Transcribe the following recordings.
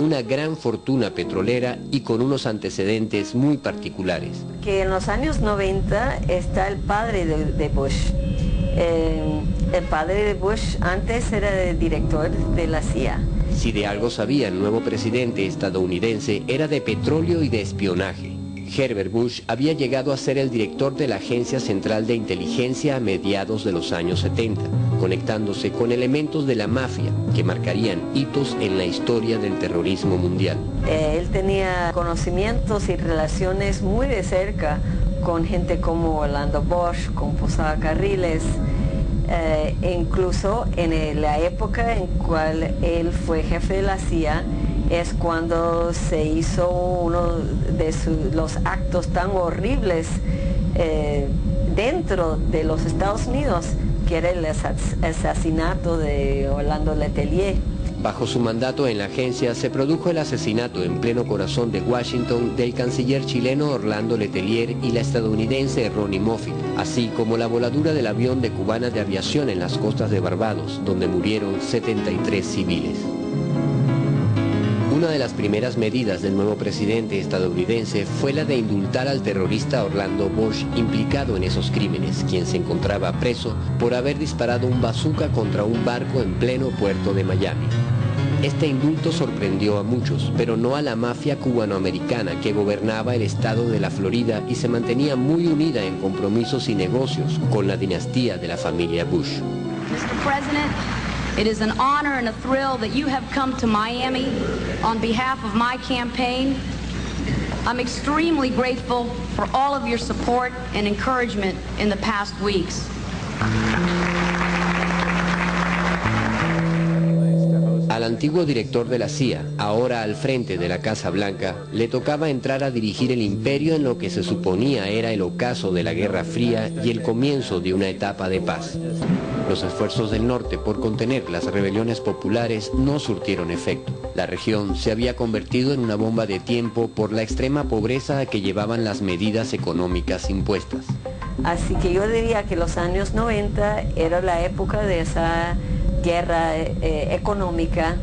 una gran fortuna petrolera y con unos antecedentes muy particulares. Que en los años 90 está el padre de Bush. El padre de Bush antes era el director de la CIA. Si de algo sabía el nuevo presidente estadounidense era de petróleo y de espionaje. Herbert Bush había llegado a ser el director de la Agencia Central de Inteligencia a mediados de los años 70, conectándose con elementos de la mafia que marcarían hitos en la historia del terrorismo mundial. Él tenía conocimientos y relaciones muy de cerca con gente como Orlando Bosch, con Posada Carriles, incluso en la época en cual él fue jefe de la CIA, es cuando se hizo uno de los actos tan horribles dentro de los Estados Unidos, que era el asesinato de Orlando Letelier. Bajo su mandato en la agencia se produjo el asesinato en pleno corazón de Washington del canciller chileno Orlando Letelier y la estadounidense Ronnie Moffett, así como la voladura del avión de Cubana de Aviación en las costas de Barbados, donde murieron 73 civiles. Una de las primeras medidas del nuevo presidente estadounidense fue la de indultar al terrorista Orlando Bosch implicado en esos crímenes, quien se encontraba preso por haber disparado un bazooka contra un barco en pleno puerto de Miami. Este indulto sorprendió a muchos, pero no a la mafia cubanoamericana que gobernaba el estado de la Florida y se mantenía muy unida en compromisos y negocios con la dinastía de la familia Bush. Mr. President, it is an honor and a thrill that you have come to Miami on behalf of my campaign. I'm extremely grateful for all of your support and encouragement in the past weeks. Al antiguo director de la CIA, ahora al frente de la Casa Blanca, le tocaba entrar a dirigir el imperio en lo que se suponía era el ocaso de la Guerra Fría y el comienzo de una etapa de paz. Los esfuerzos del norte por contener las rebeliones populares no surtieron efecto. La región se había convertido en una bomba de tiempo por la extrema pobreza a que llevaban las medidas económicas impuestas. Así que yo diría que los años 90 era la época de esa guerra económica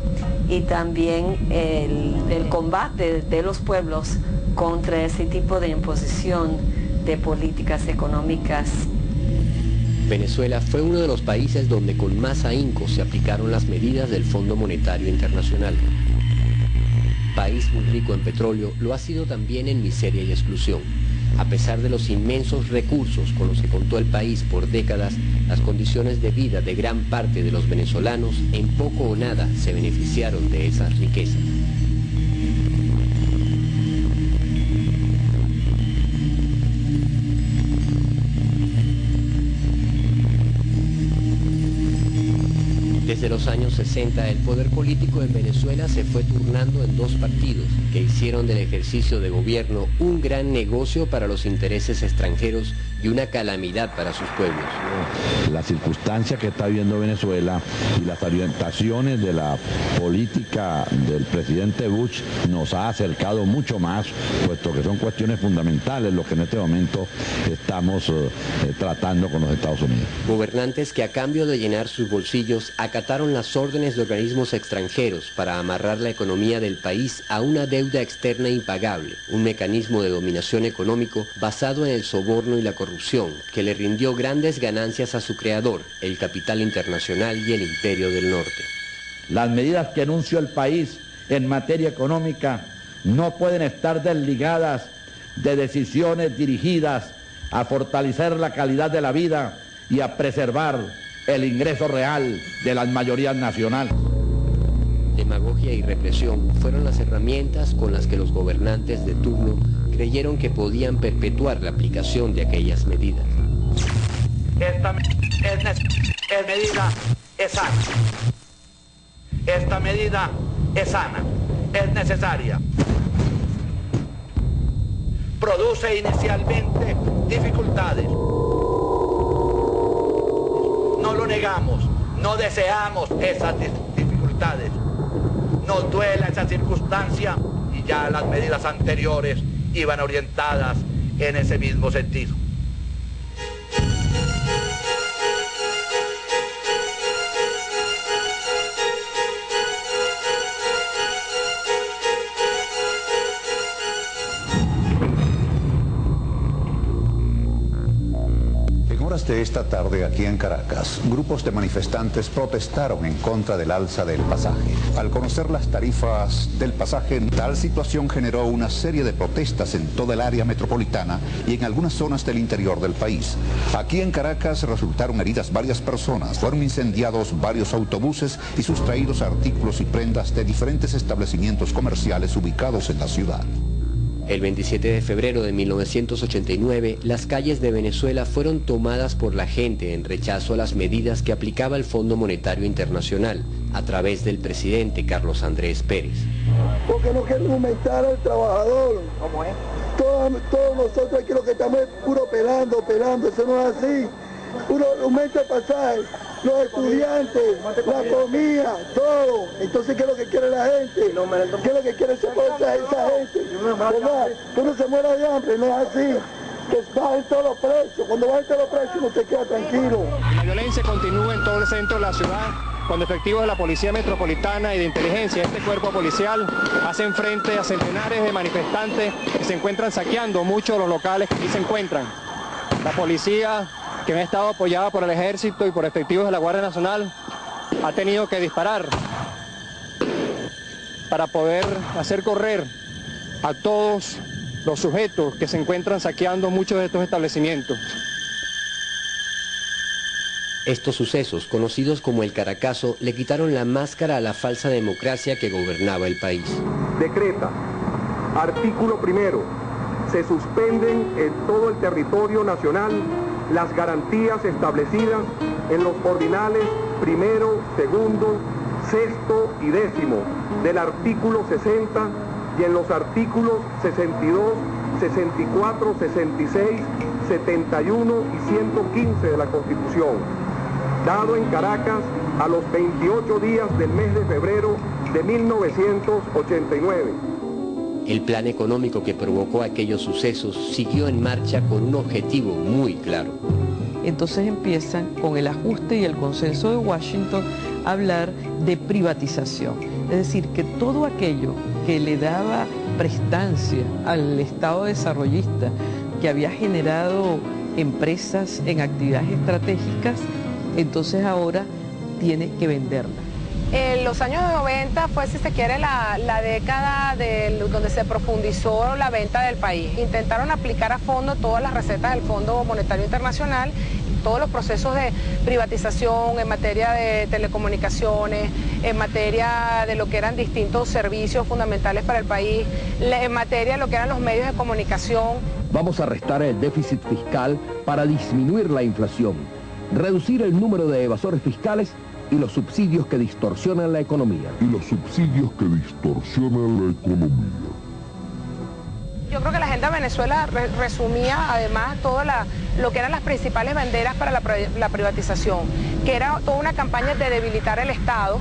y también el combate de los pueblos contra ese tipo de imposición de políticas económicas. Venezuela fue uno de los países donde con más ahínco se aplicaron las medidas del Fondo Monetario Internacional. País muy rico en petróleo, lo ha sido también en miseria y exclusión. A pesar de los inmensos recursos con los que contó el país por décadas, las condiciones de vida de gran parte de los venezolanos en poco o nada se beneficiaron de esas riquezas. Desde los años 60, el poder político en Venezuela se fue turnando en dos partidos que hicieron del ejercicio de gobierno un gran negocio para los intereses extranjeros y una calamidad para sus pueblos. La circunstancia que está viviendo Venezuela y las orientaciones de la política del presidente Bush nos ha acercado mucho más, puesto que son cuestiones fundamentales lo que en este momento estamos tratando con los Estados Unidos. Gobernantes que a cambio de llenar sus bolsillos acataron las órdenes de organismos extranjeros para amarrar la economía del país a una deuda externa impagable, un mecanismo de dominación económico basado en el soborno y la corrupción, que le rindió grandes ganancias a su creador, el capital internacional y el imperio del norte. Las medidas que anunció el país en materia económica no pueden estar desligadas de decisiones dirigidas a fortalecer la calidad de la vida y a preservar el ingreso real de las mayorías nacionales. Demagogia y represión fueron las herramientas con las que los gobernantes de turno creyeron que podían perpetuar la aplicación de aquellas medidas. Esta medida es sana. Esta medida es sana, es necesaria. Produce inicialmente dificultades. No lo negamos, no deseamos esas dificultades. Nos duele esa circunstancia y ya las medidas anteriores iban orientadas en ese mismo sentido. de esta tarde aquí en Caracas, grupos de manifestantes protestaron en contra del alza del pasaje. Al conocer las tarifas del pasaje, tal situación generó una serie de protestas en toda el área metropolitana y en algunas zonas del interior del país. Aquí en Caracas resultaron heridas varias personas, fueron incendiados varios autobuses y sustraídos artículos y prendas de diferentes establecimientos comerciales ubicados en la ciudad. El 27 de febrero de 1989, las calles de Venezuela fueron tomadas por la gente en rechazo a las medidas que aplicaba el Fondo Monetario Internacional a través del presidente Carlos Andrés Pérez. Porque no quieren aumentar al trabajador. ¿Cómo es? Todos nosotros aquí lo que estamos es puro pelando, eso no es así. Uno aumenta el pasaje, los estudiantes, la comida, todo. Entonces, ¿qué es lo que quiere la gente? ¿Qué es lo que quiere esa gente? ¿Verdad? Que uno se muera de hambre, no es así. Que bajen todos los precios. Cuando bajen todos los precios, uno se queda tranquilo. La violencia continúa en todo el centro de la ciudad, cuando efectivos de la Policía Metropolitana y de Inteligencia, este cuerpo policial, hacen frente a centenares de manifestantes que se encuentran saqueando muchos de los locales que aquí se encuentran. La policía, que ha estado apoyada por el Ejército y por efectivos de la Guardia Nacional, ha tenido que disparar para poder hacer correr a todos los sujetos que se encuentran saqueando muchos de estos establecimientos. Estos sucesos, conocidos como el Caracazo, le quitaron la máscara a la falsa democracia que gobernaba el país. Decreta, artículo primero, se suspenden en todo el territorio nacional las garantías establecidas en los ordinales primero, segundo, sexto y décimo del artículo 60 y en los artículos 62, 64, 66, 71 y 115 de la Constitución, dado en Caracas a los 28 días del mes de febrero de 1989. El plan económico que provocó aquellos sucesos siguió en marcha con un objetivo muy claro. Entonces empiezan con el ajuste y el consenso de Washington a hablar de privatización. Es decir, que todo aquello que le daba prestancia al Estado desarrollista, que había generado empresas en actividades estratégicas, entonces ahora tiene que venderla. En los años 90 fue, si se quiere, la década donde se profundizó la venta del país. Intentaron aplicar a fondo todas las recetas del Fondo Monetario Internacional, todos los procesos de privatización en materia de telecomunicaciones, en materia de lo que eran distintos servicios fundamentales para el país, en materia de lo que eran los medios de comunicación. Vamos a restar el déficit fiscal para disminuir la inflación, reducir el número de evasores fiscales y los subsidios que distorsionan la economía. Yo creo que la Agenda Venezuela resumía además todo lo que eran las principales banderas para la privatización, que era toda una campaña de debilitar el Estado,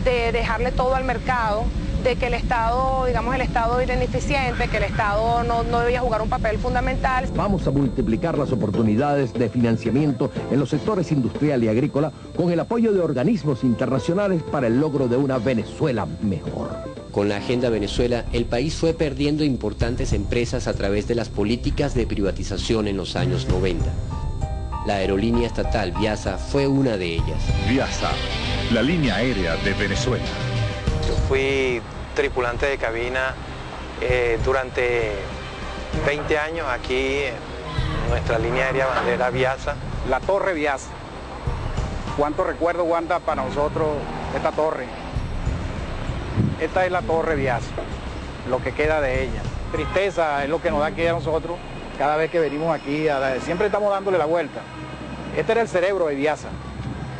de dejarle todo al mercado, de que el Estado, digamos, el Estado era ineficiente, que el Estado no debía jugar un papel fundamental. Vamos a multiplicar las oportunidades de financiamiento en los sectores industrial y agrícola con el apoyo de organismos internacionales para el logro de una Venezuela mejor. Con la Agenda Venezuela, el país fue perdiendo importantes empresas a través de las políticas de privatización en los años 90. La aerolínea estatal Viasa fue una de ellas. Viasa, la línea aérea de Venezuela. Yo fui tripulante de cabina durante 20 años aquí en nuestra línea aérea bandera Viasa. La Torre Viasa. ¿Cuánto recuerdo guarda para nosotros esta torre? Esta es la Torre Viasa, lo que queda de ella. Tristeza es lo que nos da aquí a nosotros cada vez que venimos aquí. Siempre estamos dándole la vuelta. Este era el cerebro de Viasa.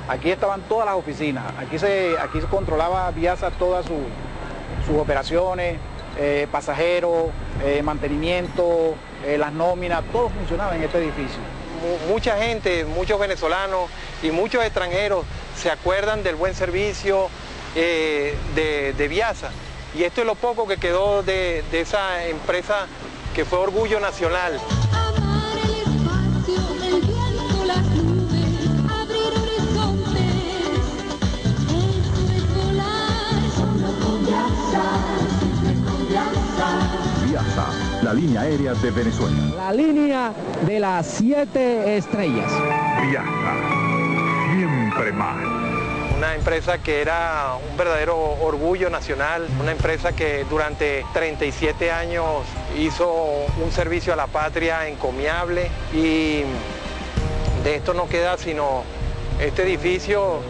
Aquí estaban todas las oficinas, aquí se controlaba Viasa todas sus operaciones, pasajeros, mantenimiento, las nóminas, todo funcionaba en este edificio. Mucha gente, muchos venezolanos y muchos extranjeros se acuerdan del buen servicio de Viasa, y esto es lo poco que quedó de esa empresa que fue orgullo nacional. Viasa, La línea aérea de Venezuela. La línea de las 7 estrellas. Viaja siempre más. Una empresa que era un verdadero orgullo nacional, una empresa que durante 37 años hizo un servicio a la patria encomiable, y de esto no queda sino este edificio,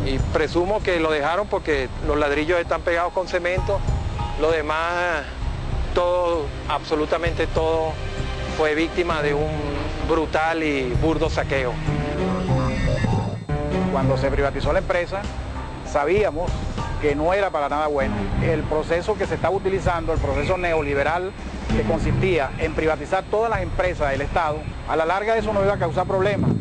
y presumo que lo dejaron porque los ladrillos están pegados con cemento. Lo demás, todo, absolutamente todo, fue víctima de un brutal y burdo saqueo. Cuando se privatizó la empresa, sabíamos que no era para nada bueno. El proceso que se estaba utilizando, el proceso neoliberal, que consistía en privatizar todas las empresas del Estado, a la larga eso nos iba a causar problemas.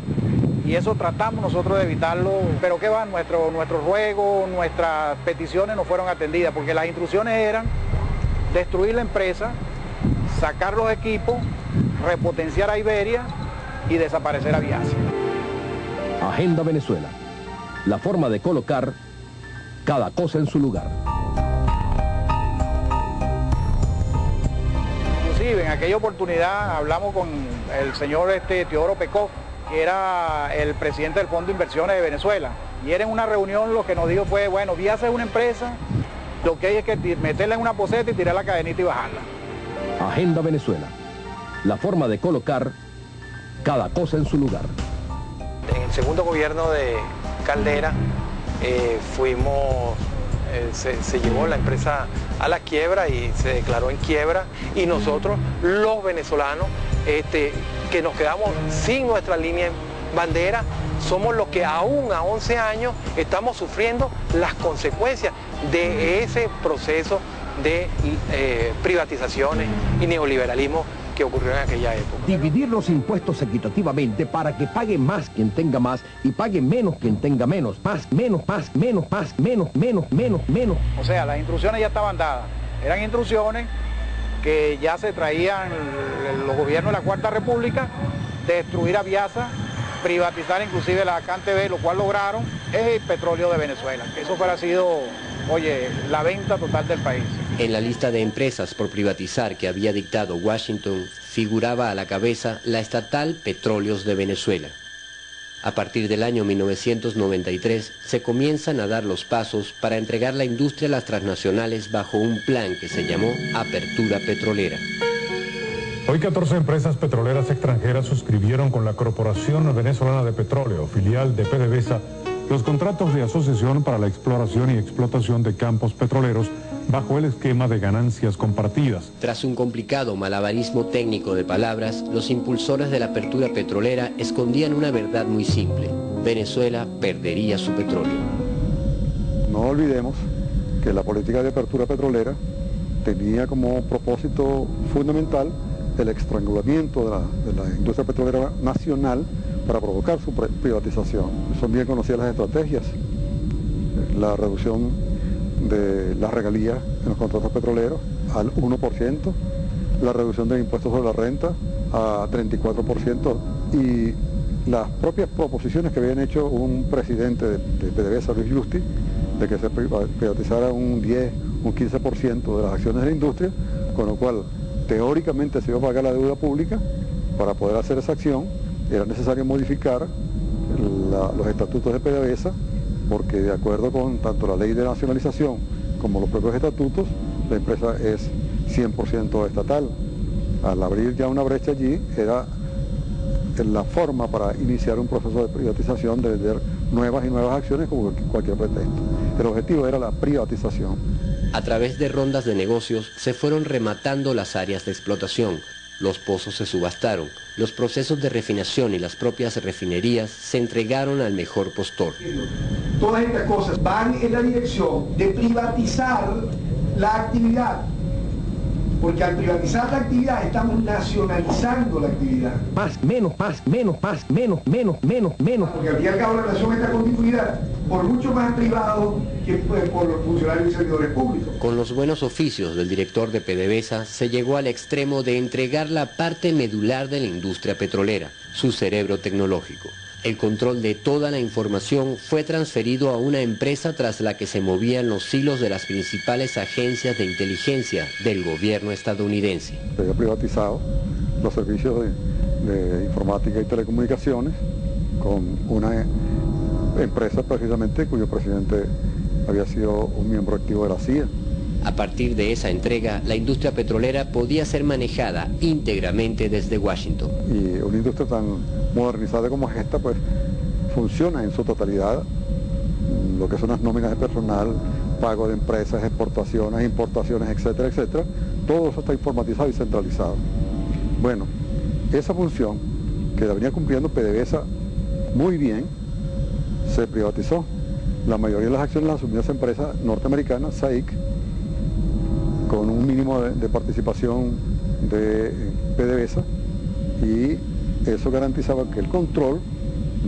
Y eso tratamos nosotros de evitarlo, pero ¿qué va? Nuestros ruegos, nuestras peticiones no fueron atendidas, porque las instrucciones eran destruir la empresa, sacar los equipos, repotenciar a Iberia y desaparecer a Viasa. Agenda Venezuela. La forma de colocar cada cosa en su lugar. Inclusive en aquella oportunidad hablamos con el señor Teodoro Pekov, que era el presidente del Fondo de Inversiones de Venezuela. Y era en una reunión lo que nos dijo fue, bueno, Viasa es una empresa, lo que hay es que meterla en una poseta y tirar la cadenita y bajarla. Agenda Venezuela. La forma de colocar cada cosa en su lugar. En el segundo gobierno de Caldera se llevó la empresa a la quiebra y se declaró en quiebra, y nosotros, los venezolanos, que nos quedamos sin nuestra línea bandera, somos los que aún a 11 años estamos sufriendo las consecuencias de ese proceso de privatizaciones y neoliberalismo que ocurrió en aquella época. Dividir los impuestos equitativamente para que pague más quien tenga más y pague menos quien tenga menos. Más, menos, más, menos, más, menos, menos, menos, menos. O sea, las instrucciones ya estaban dadas. Eran instrucciones que ya se traían los gobiernos de la Cuarta República, destruir a Viasa, privatizar inclusive la CanTV, lo cual lograron, es el petróleo de Venezuela. Eso fuera sido, oye, la venta total del país. En la lista de empresas por privatizar que había dictado Washington figuraba a la cabeza la estatal Petróleos de Venezuela. A partir del año 1993 se comienzan a dar los pasos para entregar la industria a las transnacionales bajo un plan que se llamó Apertura Petrolera. Hoy 14 empresas petroleras extranjeras suscribieron con la Corporación Venezolana de Petróleo, filial de PDVSA, los contratos de asociación para la exploración y explotación de campos petroleros bajo el esquema de ganancias compartidas. Tras un complicado malabarismo técnico de palabras, los impulsores de la apertura petrolera escondían una verdad muy simple: Venezuela perdería su petróleo. No olvidemos que la política de apertura petrolera tenía como propósito fundamental el estrangulamiento de la industria petrolera nacional para provocar su privatización. Son bien conocidas las estrategias: la reducción de las regalías en los contratos petroleros al 1%, la reducción del impuesto sobre la renta a 34%, y las propias proposiciones que habían hecho un presidente de PDVSA, Luis Justi, de que se privatizara un 10, un 15% de las acciones de la industria, con lo cual teóricamente se iba a pagar la deuda pública. Para poder hacer esa acción era necesario modificar los estatutos de PDVSA, porque de acuerdo con tanto la ley de nacionalización como los propios estatutos, la empresa es 100% estatal. Al abrir ya una brecha allí, era la forma para iniciar un proceso de privatización, de vender nuevas y nuevas acciones como cualquier pretexto. El objetivo era la privatización. A través de rondas de negocios se fueron rematando las áreas de explotación. Los pozos se subastaron, los procesos de refinación y las propias refinerías se entregaron al mejor postor. Todas estas cosas van en la dirección de privatizar la actividad, porque al privatizar la actividad estamos nacionalizando la actividad. Más, menos, más, menos, más, menos, menos, menos, menos. Porque al fin y al cabo la nación está constituida por mucho más privados que por los funcionarios y servidores públicos. Con los buenos oficios del director de PDVSA se llegó al extremo de entregar la parte medular de la industria petrolera, su cerebro tecnológico. El control de toda la información fue transferido a una empresa tras la que se movían los hilos de las principales agencias de inteligencia del gobierno estadounidense. Se había privatizado los servicios de informática y telecomunicaciones con una empresa precisamente cuyo presidente había sido un miembro activo de la CIA. A partir de esa entrega, la industria petrolera podía ser manejada íntegramente desde Washington. Y una industria tan modernizada como esta, pues, funciona en su totalidad. Lo que son las nóminas de personal, pago de empresas, exportaciones, importaciones, etcétera, etcétera. Todo eso está informatizado y centralizado. Bueno, esa función que la venía cumpliendo PDVSA muy bien, se privatizó. La mayoría de las acciones las asumió esa empresa norteamericana, SAIC, con un mínimo de participación de PDVSA, y eso garantizaba que el control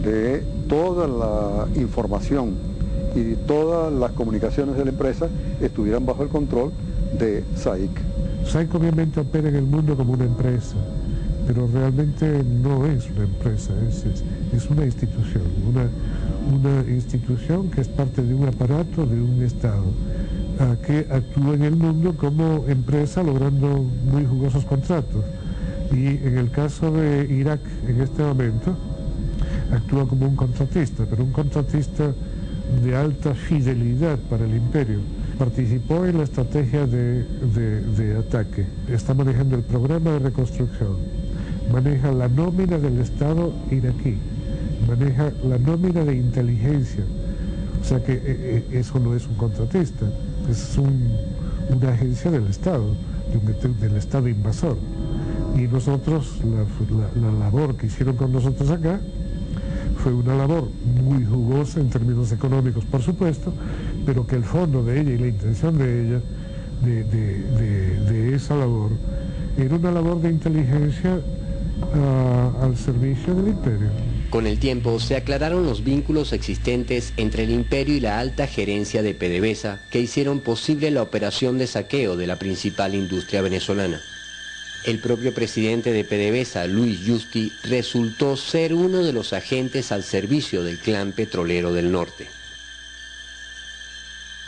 de toda la información y todas las comunicaciones de la empresa estuvieran bajo el control de SAIC. SAIC obviamente opera en el mundo como una empresa, pero realmente no es una empresa, es una institución, una institución que es parte de un aparato de un Estado, que actúa en el mundo como empresa logrando muy jugosos contratos. Y en el caso de Irak, en este momento, actúa como un contratista, pero un contratista de alta fidelidad para el imperio. Participó en la estrategia de ataque, está manejando el programa de reconstrucción, maneja la nómina del Estado iraquí, maneja la nómina de inteligencia. O sea que eso no es un contratista, es una agencia del Estado, del Estado invasor. Y nosotros, la labor que hicieron con nosotros acá, fue una labor muy jugosa en términos económicos, por supuesto, pero que el fondo de ella y la intención de ella, de esa labor, era una labor de inteligencia al servicio del imperio. Con el tiempo se aclararon los vínculos existentes entre el imperio y la alta gerencia de PDVSA que hicieron posible la operación de saqueo de la principal industria venezolana. El propio presidente de PDVSA, Luis Justi, resultó ser uno de los agentes al servicio del clan petrolero del norte.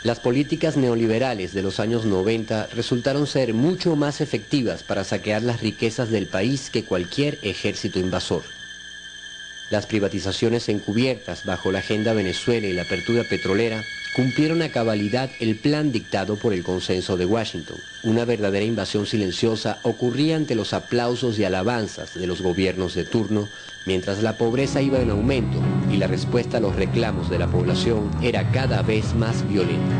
Las políticas neoliberales de los años 90 resultaron ser mucho más efectivas para saquear las riquezas del país que cualquier ejército invasor. Las privatizaciones encubiertas bajo la Agenda Venezuela y la apertura petrolera cumplieron a cabalidad el plan dictado por el Consenso de Washington. Una verdadera invasión silenciosa ocurría ante los aplausos y alabanzas de los gobiernos de turno, mientras la pobreza iba en aumento y la respuesta a los reclamos de la población era cada vez más violenta.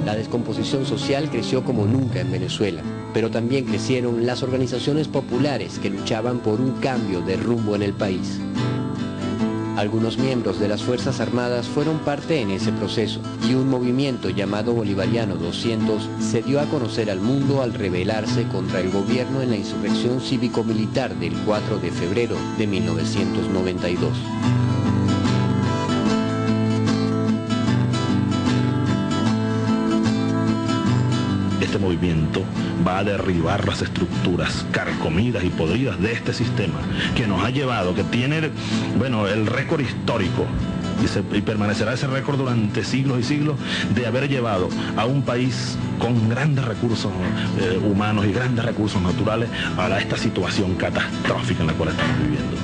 La descomposición social creció como nunca en Venezuela, pero también crecieron las organizaciones populares que luchaban por un cambio de rumbo en el país. Algunos miembros de las Fuerzas Armadas fueron parte en ese proceso, y un movimiento llamado Bolivariano 200 se dio a conocer al mundo al rebelarse contra el gobierno en la insurrección cívico-militar del 4 de febrero de 1992. Este movimiento va a derribar las estructuras carcomidas y podridas de este sistema que nos ha llevado, que tiene, bueno, el récord histórico y permanecerá ese récord durante siglos y siglos de haber llevado a un país con grandes recursos humanos y grandes recursos naturales a esta situación catastrófica en la cual estamos viviendo.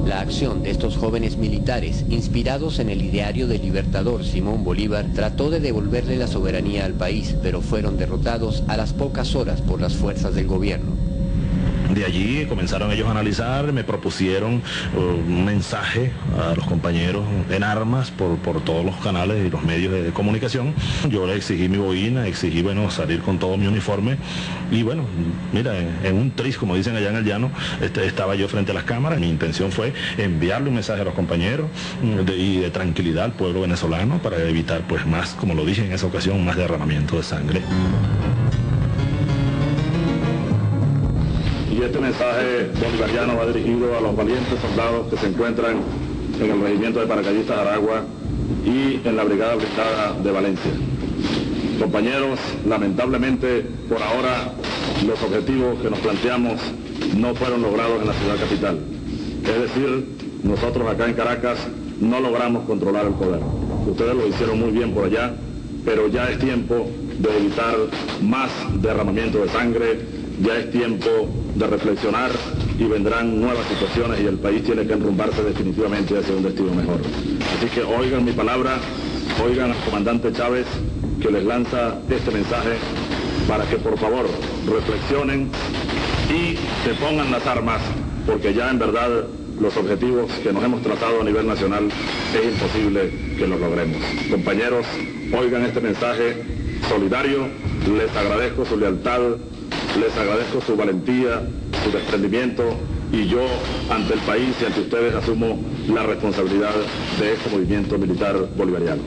La acción de estos jóvenes militares, inspirados en el ideario del libertador Simón Bolívar, trató de devolverle la soberanía al país, pero fueron derrotados a las pocas horas por las fuerzas del gobierno. De allí comenzaron ellos a analizar, me propusieron un mensaje a los compañeros en armas por todos los canales y los medios de comunicación. Yo le exigí mi boina, exigí, bueno, salir con todo mi uniforme y bueno, mira, en un tris, como dicen allá en el llano, estaba yo frente a las cámaras. Mi intención fue enviarle un mensaje a los compañeros y de tranquilidad al pueblo venezolano para evitar, pues, más, como lo dije en esa ocasión, más derramamiento de sangre. Y este mensaje bolivariano va dirigido a los valientes soldados que se encuentran en el regimiento de paracaidistas Aragua y en la brigada blindada de Valencia. Compañeros, lamentablemente por ahora los objetivos que nos planteamos no fueron logrados en la ciudad capital. Es decir, nosotros acá en Caracas no logramos controlar el poder. Ustedes lo hicieron muy bien por allá, pero ya es tiempo de evitar más derramamiento de sangre, ya es tiempo de reflexionar y vendrán nuevas situaciones y el país tiene que enrumbarse definitivamente hacia un destino mejor. Así que oigan mi palabra, oigan al comandante Chávez que les lanza este mensaje para que por favor reflexionen y se pongan las armas, porque ya en verdad los objetivos que nos hemos trazado a nivel nacional es imposible que los logremos. Compañeros, oigan este mensaje solidario, les agradezco su lealtad, les agradezco su valentía, su desprendimiento, y yo ante el país y ante ustedes asumo la responsabilidad de este movimiento militar bolivariano.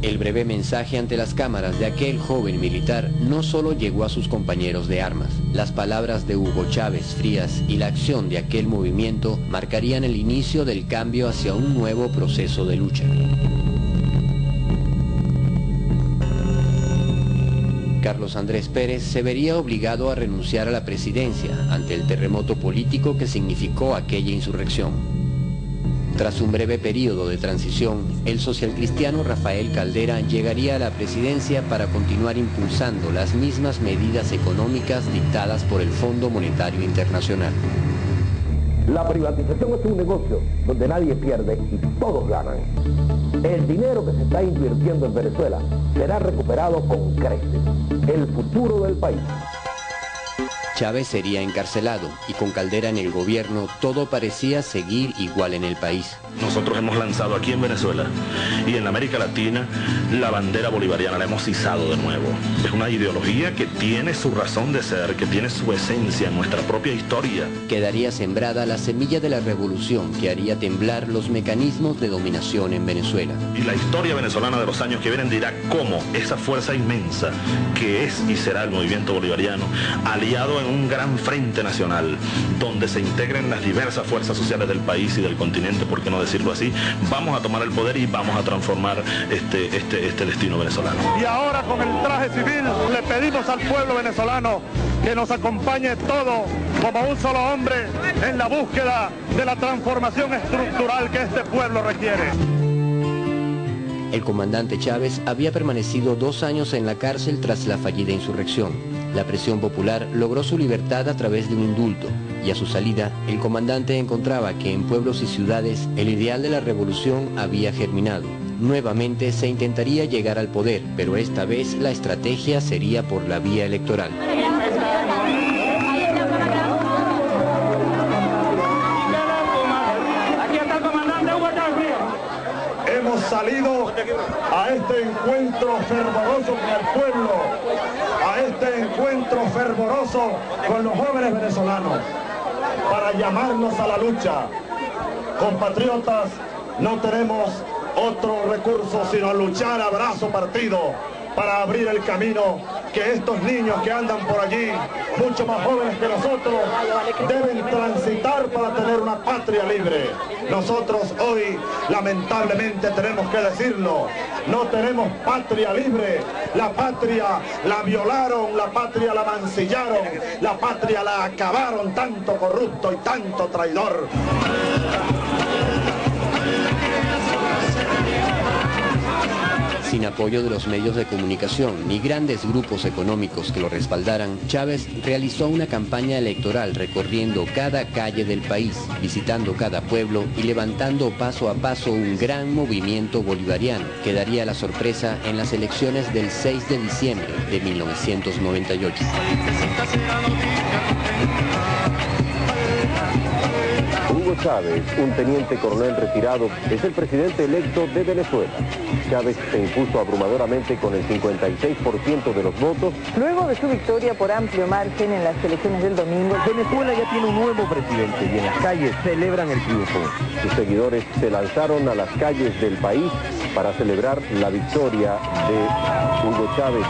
El breve mensaje ante las cámaras de aquel joven militar no solo llegó a sus compañeros de armas. Las palabras de Hugo Chávez Frías y la acción de aquel movimiento marcarían el inicio del cambio hacia un nuevo proceso de lucha. Carlos Andrés Pérez se vería obligado a renunciar a la presidencia ante el terremoto político que significó aquella insurrección. Tras un breve periodo de transición, el socialcristiano Rafael Caldera llegaría a la presidencia para continuar impulsando las mismas medidas económicas dictadas por el Fondo Monetario Internacional. La privatización es un negocio donde nadie pierde y todos ganan. El dinero que se está invirtiendo en Venezuela será recuperado con creces. El futuro del país. Chávez sería encarcelado y con Caldera en el gobierno todo parecía seguir igual en el país. Nosotros hemos lanzado aquí en Venezuela y en América Latina la bandera bolivariana, la hemos izado de nuevo. Es una ideología que tiene su razón de ser, que tiene su esencia en nuestra propia historia. Quedaría sembrada la semilla de la revolución que haría temblar los mecanismos de dominación en Venezuela. Y la historia venezolana de los años que vienen dirá cómo esa fuerza inmensa que es y será el movimiento bolivariano, aliado en un gran frente nacional, donde se integren las diversas fuerzas sociales del país y del continente, por qué no decirlo así, vamos a tomar el poder y vamos a transformar este destino venezolano. Y ahora con el traje civil le pedimos al pueblo venezolano que nos acompañe todo como un solo hombre en la búsqueda de la transformación estructural que este pueblo requiere. El comandante Chávez había permanecido 2 años en la cárcel tras la fallida insurrección. La presión popular logró su libertad a través de un indulto, y a su salida, el comandante encontraba que en pueblos y ciudades el ideal de la revolución había germinado. Nuevamente se intentaría llegar al poder, pero esta vez la estrategia sería por la vía electoral. Hemos salido a este encuentro fervoroso con el pueblo, a este encuentro fervoroso con los jóvenes venezolanos, para llamarnos a la lucha. Compatriotas, no tenemos otro recurso sino luchar a brazo partido para abrir el camino que estos niños que andan por allí, mucho más jóvenes que nosotros, deben transitar para tener una patria libre. Nosotros hoy, lamentablemente, tenemos que decirlo, no tenemos patria libre. La patria la violaron, la patria la mancillaron, la patria la acabaron tanto corrupto y tanto traidor. Sin apoyo de los medios de comunicación ni grandes grupos económicos que lo respaldaran, Chávez realizó una campaña electoral recorriendo cada calle del país, visitando cada pueblo y levantando paso a paso un gran movimiento bolivariano que daría la sorpresa en las elecciones del 6 de diciembre de 1998. Hugo Chávez, un teniente coronel retirado, es el presidente electo de Venezuela. Chávez se impuso abrumadoramente con el 56% de los votos. Luego de su victoria por amplio margen en las elecciones del domingo, Venezuela ya tiene un nuevo presidente y en las calles celebran el triunfo. Sus seguidores se lanzaron a las calles del país para celebrar la victoria de Hugo Chávez.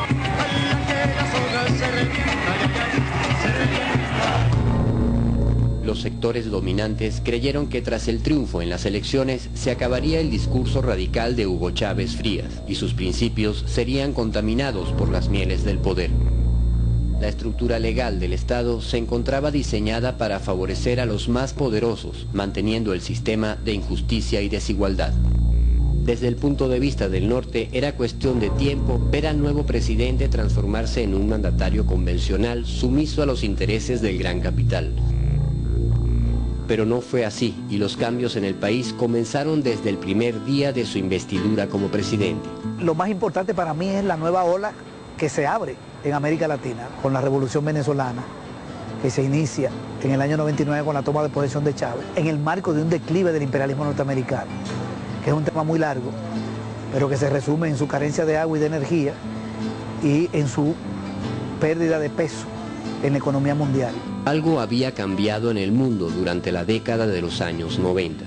Los sectores dominantes creyeron que tras el triunfo en las elecciones se acabaría el discurso radical de Hugo Chávez Frías y sus principios serían contaminados por las mieles del poder. La estructura legal del Estado se encontraba diseñada para favorecer a los más poderosos, manteniendo el sistema de injusticia y desigualdad. Desde el punto de vista del norte, era cuestión de tiempo ver al nuevo presidente transformarse en un mandatario convencional sumiso a los intereses del gran capital. Pero no fue así, y los cambios en el país comenzaron desde el primer día de su investidura como presidente. Lo más importante para mí es la nueva ola que se abre en América Latina con la Revolución Venezolana, que se inicia en el año 99 con la toma de posesión de Chávez, en el marco de un declive del imperialismo norteamericano, que es un tema muy largo, pero que se resume en su carencia de agua y de energía y en su pérdida de peso en la economía mundial. Algo había cambiado en el mundo durante la década de los años 90.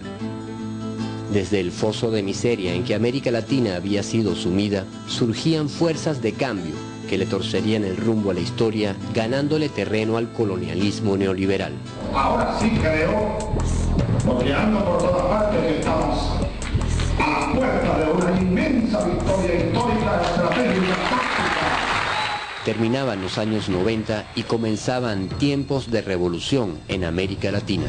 Desde el foso de miseria en que América Latina había sido sumida, surgían fuerzas de cambio que le torcerían el rumbo a la historia, ganándole terreno al colonialismo neoliberal. Ahora sí creo, boleando por todas partes, que estamos a la puerta de una inmensa victoria histórica, estratégica, táctica. Terminaban los años 90 y comenzaban tiempos de revolución en América Latina.